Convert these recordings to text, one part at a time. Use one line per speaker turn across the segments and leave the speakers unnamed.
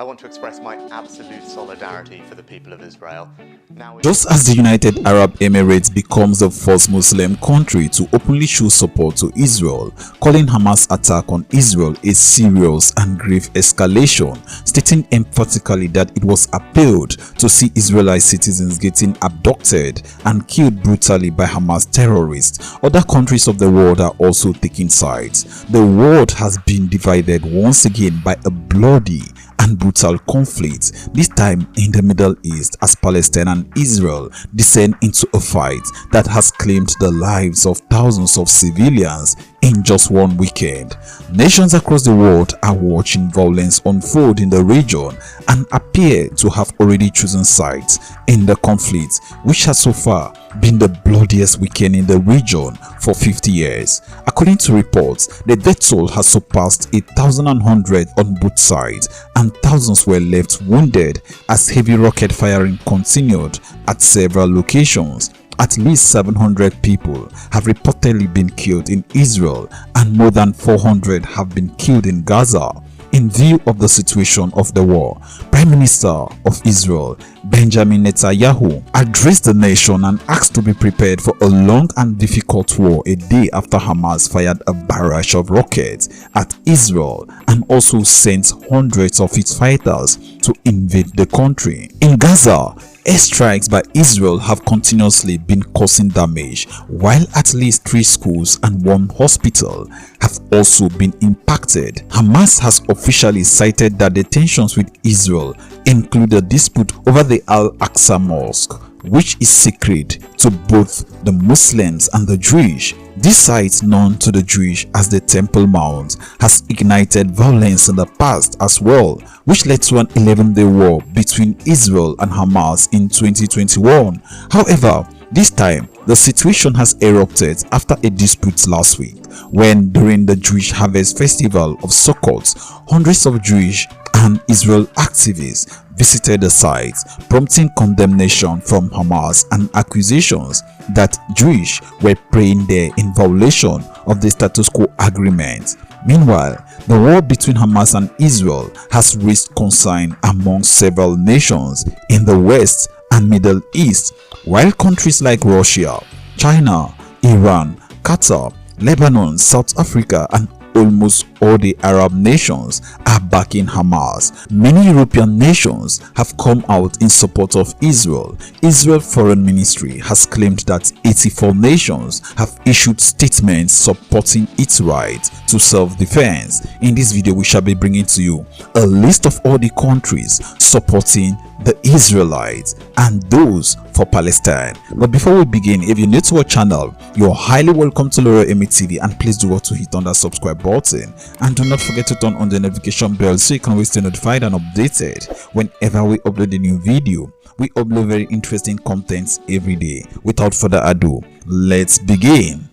I want to express my absolute solidarity for the people of Israel.
Just as the United Arab Emirates becomes the first Muslim country to openly show support to Israel, calling Hamas attack on Israel a serious and grave escalation, stating emphatically that it was appalled to see Israeli citizens getting abducted and killed brutally by Hamas terrorists. Other countries of the world are also taking sides. The world has been divided once again by a bloody and brutal conflict, this time in the Middle East, as Palestine and Israel descend into a fight that has claimed the lives of thousands of civilians in just one weekend. Nations across the world are watching violence unfold in the region and appear to have already chosen sides in the conflict, which has so far been the bloodiest weekend in the region for 50 years. According to reports, the death toll has surpassed 1,100 on both sides, and thousands were left wounded as heavy rocket firing continued at several locations. At least 700 people have reportedly been killed in Israel and more than 400 have been killed in Gaza. In view of the situation of the war, Prime Minister of Israel Benjamin Netanyahu addressed the nation and asked to be prepared for a long and difficult war a day after Hamas fired a barrage of rockets at Israel and also sent hundreds of its fighters to invade the country. In Gaza, airstrikes by Israel have continuously been causing damage, while at least 3 schools and 1 hospital have also been impacted. Hamas has officially cited that the tensions with Israel include a dispute over the Al-Aqsa Mosque, which is sacred to both the Muslims and the Jewish. This site, known to the Jewish as the Temple Mount, has ignited violence in the past as well, which led to an 11-day war between Israel and Hamas in 2021. However, this time, the situation has erupted after a dispute last week, when during the Jewish Harvest Festival of Sukkot, hundreds of Jewish and Israel activists visited the site, prompting condemnation from Hamas and accusations that Jewish were praying there in violation of the status quo agreement. Meanwhile, the war between Hamas and Israel has raised concern among several nations in the West and Middle East, while countries like Russia, China, Iran, Qatar, Lebanon, South Africa, and almost all the Arab nations are backing Hamas. Many European nations have come out in support of Israel. Israel's foreign ministry has claimed that 84 nations have issued statements supporting its right to self-defense. In this video, we shall be bringing to you a list of all the countries supporting the Israelites and those for Palestine. But before we begin, if you're new to our channel, you're highly welcome to L'Oreal Emi TV, and please do what to hit on that subscribe button, and do not forget to turn on the notification bell so you can always stay notified and updated whenever we upload a new video. We upload very interesting contents every day. Without further ado, let's begin.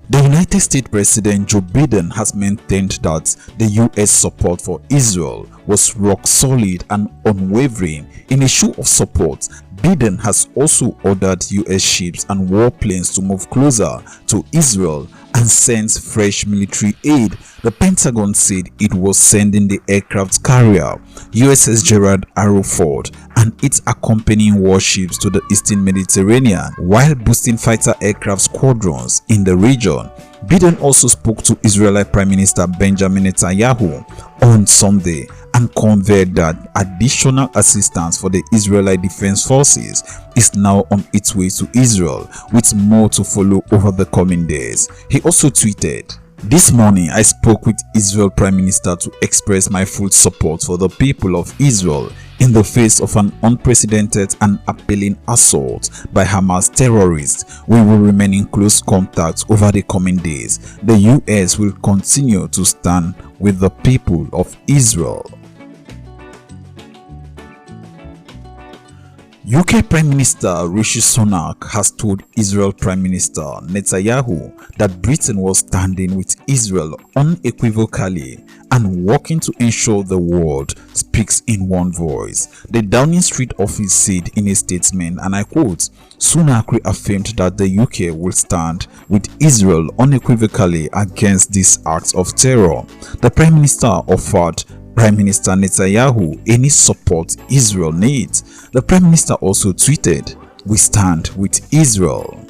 The United States President Joe Biden has maintained that the US support for Israel was rock solid and unwavering. In a show of support, Biden has also ordered US ships and warplanes to move closer to Israel and sends fresh military aid. The Pentagon said it was sending the aircraft carrier USS Gerald R. Ford and its accompanying warships to the Eastern Mediterranean, while boosting fighter aircraft squadrons in the region. Biden also spoke to Israeli Prime Minister Benjamin Netanyahu on Sunday and conveyed that additional assistance for the Israeli Defense Forces is now on its way to Israel, with more to follow over the coming days. He also tweeted, "This morning I spoke with Israel Prime Minister to express my full support for the people of Israel in the face of an unprecedented and appalling assault by Hamas terrorists. We will remain in close contact over the coming days. The US will continue to stand with the people of Israel." UK Prime Minister Rishi Sunak has told Israel Prime Minister Netanyahu that Britain was standing with Israel unequivocally and working to ensure the world speaks in one voice. The Downing Street office said in a statement, and I quote, Sunakri affirmed that the UK will stand with Israel unequivocally against these acts of terror. The Prime Minister offered Prime Minister Netanyahu any support Israel needs. The Prime Minister also tweeted, "We stand with Israel."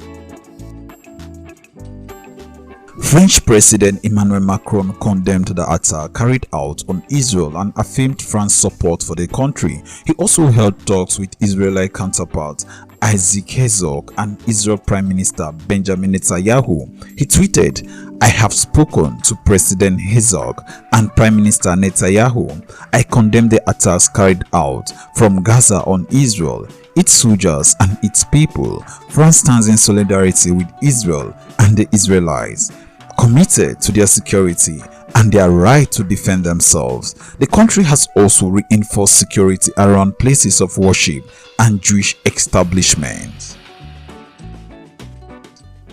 French President Emmanuel Macron condemned the attack carried out on Israel and affirmed France's support for the country. He also held talks with Israeli counterparts Isaac Herzog and Israel Prime Minister Benjamin Netanyahu. He tweeted, "I have spoken to President Herzog and Prime Minister Netanyahu. I condemn the attacks carried out from Gaza on Israel, its soldiers and its people. France stands in solidarity with Israel and the Israelis, committed to their security and their right to defend themselves." The country has also reinforced security around places of worship and Jewish establishments.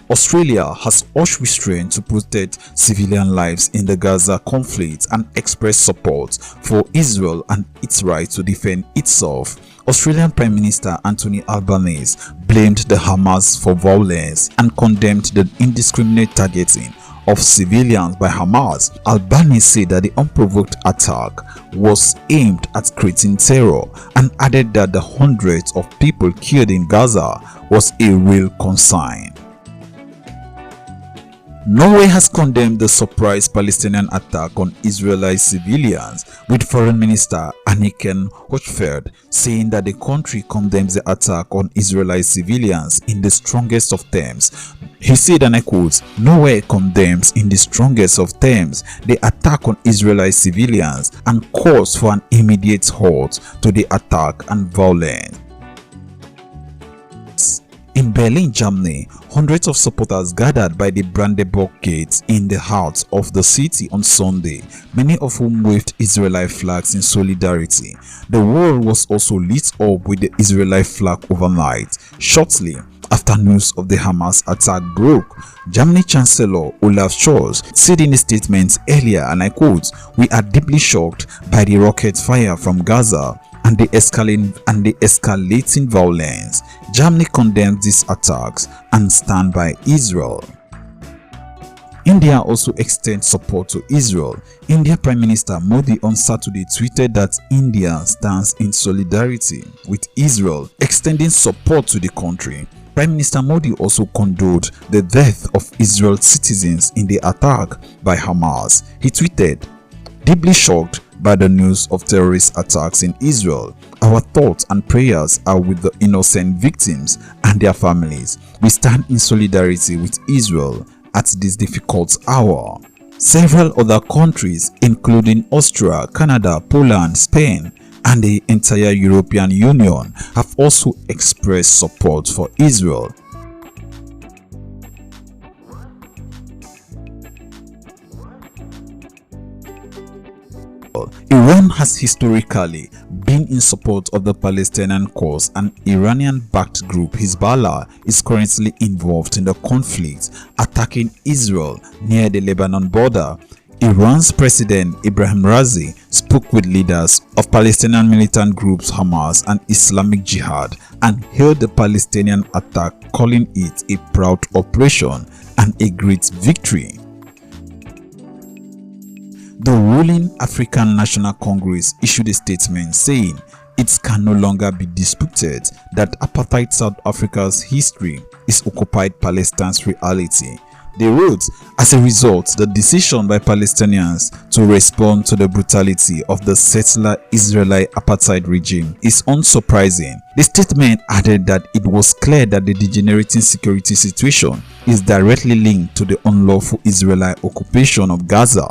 Australia has urged restraint to protect civilian lives in the Gaza conflict and expressed support for Israel and its right to defend itself. Australian Prime Minister Anthony Albanese blamed the Hamas for violence and condemned the indiscriminate targeting of civilians by Hamas. Albanese said that the unprovoked attack was aimed at creating terror and added that the hundreds of people killed in Gaza was a real concern. Norway has condemned the surprise Palestinian attack on Israeli civilians, with Foreign Minister Anniken Huitfeldt saying that the country condemns the attack on Israeli civilians in the strongest of terms. He said, and I quote, "Norway condemns in the strongest of terms the attack on Israeli civilians and calls for an immediate halt to the attack and violence." In Berlin, Germany, hundreds of supporters gathered by the Brandenburg Gate in the heart of the city on Sunday, many of whom waved Israeli flags in solidarity. The world was also lit up with the Israeli flag overnight. Shortly after news of the Hamas attack broke, Germany Chancellor Olaf Scholz said in a statement earlier, and I quote, "We are deeply shocked by the rocket fire from Gaza and the escalating violence. Germany condemns these attacks and stand by Israel." India also extends support to Israel. India Prime Minister Modi on Saturday tweeted that India stands in solidarity with Israel, extending support to the country. Prime Minister Modi also condoled the death of Israel citizens in the attack by Hamas. He tweeted, "Deeply shocked by the news of terrorist attacks in Israel. Our thoughts and prayers are with the innocent victims and their families. We stand in solidarity with Israel at this difficult hour." Several other countries, including Austria, Canada, Poland, Spain, and the entire European Union, have also expressed support for Israel. Iran has historically been in support of the Palestinian cause, and Iranian-backed group Hezbollah is currently involved in the conflict, attacking Israel near the Lebanon border. Iran's President Ibrahim Raisi spoke with leaders of Palestinian militant groups Hamas and Islamic Jihad and hailed the Palestinian attack, calling it a proud operation and a great victory. The ruling African National Congress issued a statement saying it can no longer be disputed that apartheid South Africa's history is occupied Palestine's reality. They wrote, "As a result, the decision by Palestinians to respond to the brutality of the settler Israeli apartheid regime is unsurprising." The statement added that it was clear that the degenerating security situation is directly linked to the unlawful Israeli occupation of Gaza.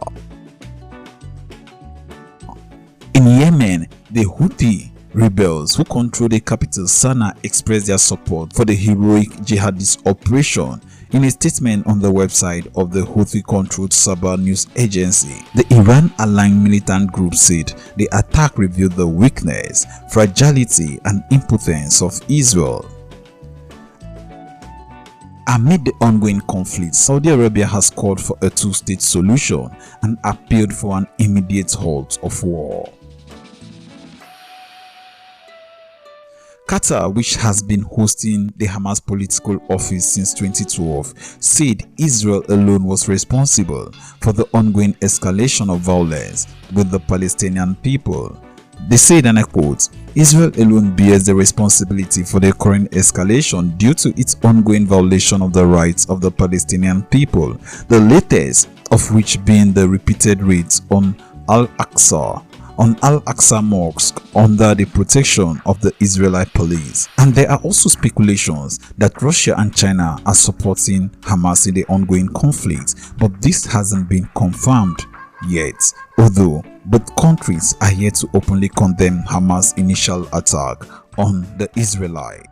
In Yemen, the Houthi rebels who control the capital Sana'a expressed their support for the heroic jihadist operation. In a statement on the website of the Houthi-controlled Sabah news agency, the Iran-aligned militant group said the attack revealed the weakness, fragility, and impotence of Israel. Amid the ongoing conflict, Saudi Arabia has called for a two-state solution and appealed for an immediate halt of war. Qatar, which has been hosting the Hamas political office since 2012, said Israel alone was responsible for the ongoing escalation of violence with the Palestinian people. They said, and I quote, "Israel alone bears the responsibility for the current escalation due to its ongoing violation of the rights of the Palestinian people, the latest of which being the repeated raids on Al-Aqsa Mosque under the protection of the Israeli police." And there are also speculations that Russia and China are supporting Hamas in the ongoing conflict, but this hasn't been confirmed yet, although both countries are yet to openly condemn Hamas' initial attack on the Israelites.